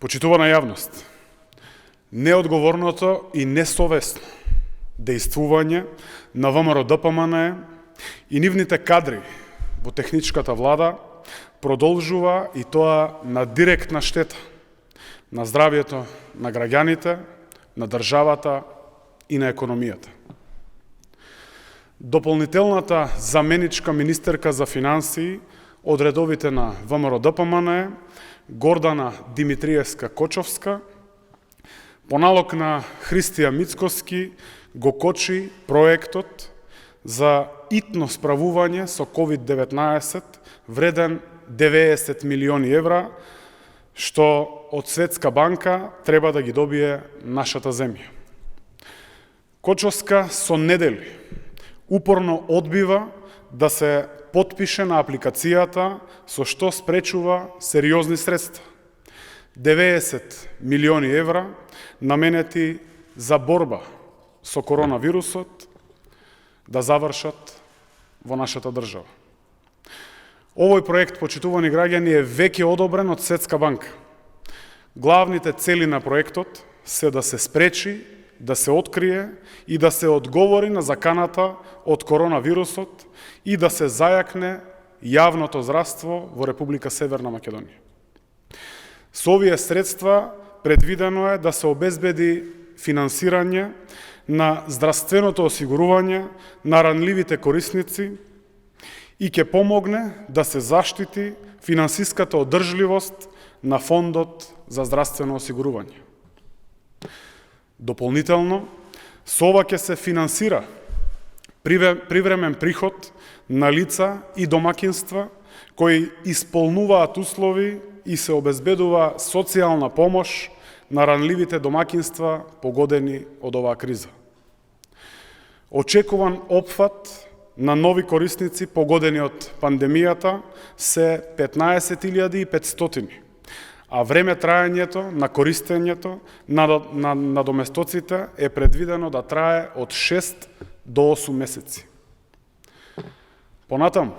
Почитувана јавност, неодговорното и несовесно дејствување на ВМРО-ДПМНЕ и нивните кадри во техничката влада продолжува и тоа на директна штета на здравјето на граѓаните, на државата и на економијата. Дополнителната заменичка министерка за финансии од редовите на ВМРО-ДПМНЕ Гордана Димитриевска-Кочовска, по налог на Христија Мицкоски, го кочи проектот за итно справување со COVID-19 вреден 90 милиони евра, што од Светска банка треба да ги добие нашата земја. Кочовска со недели упорно одбива да се потпише на апликацијата со што спречува сериозни средства. 90 милиони евра наменети за борба со коронавирусот да завршат во нашата држава. Овој проект, почитувани граѓани, е веќе одобрен од Светска банка. Главните цели на проектот се да се спречи, да се открие и да се одговори на заканата од коронавирусот и да се зајакне јавното здравство во Република Северна Македонија. Со овие средства предвидено е да се обезбеди финансирање на здравственото осигурување на ранливите корисници и ќе помогне да се заштити финансиската одржливост на Фондот за здравствено осигурување. Дополнително, со ова ќе се финансира привремен приход на лица и домакинства кои исполнуваат услови и се обезбедува социјална помош на ранливите домакинства погодени од оваа криза. Очекуван опфат на нови корисници погодени од пандемијата се 15.500, а време траењето на користењето на доместоците е предвидено да трае од 6 до 8 месеци. Понатаму,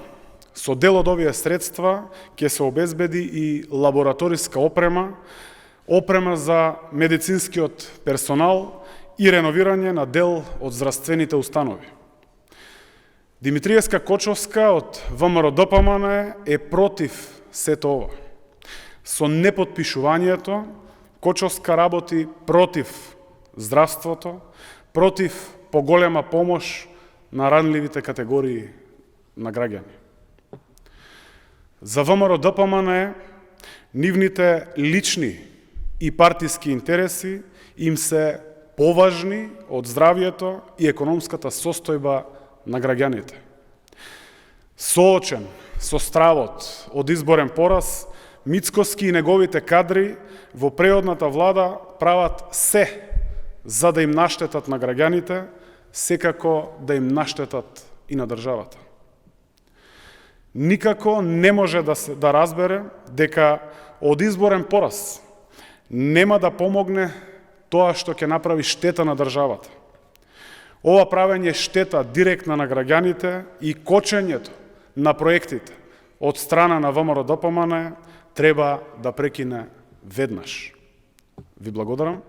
со дел од овие средства ќе се обезбеди и лабораториска опрема, опрема за медицинскиот персонал и реновирање на дел од здравствените установи. Димитриевска-Кочовска од ВМРО-ДПМНЕ е против сето ова. Со непотпишувањето, Кочовска работи против здравството, против поголема помош на ранливите категории на граѓани. За ВМРО-ДПМНЕ, нивните лични и партиски интереси им се поважни од здравјето и економската состојба на граѓаните. Соочен со стравот од изборен пораз, Мицкоски и неговите кадри во преодната влада прават се за да им наштетат на граѓаните, секако да им наштетат и на државата. Никако не може да разбере дека од изборен пораз нема да помогне тоа што ќе направи штета на државата. Ова правење штета директна на граѓаните и кочењето на проектите од страна на ВМРО-ДПМНЕ треба да прекине веднаш. Ви благодарам.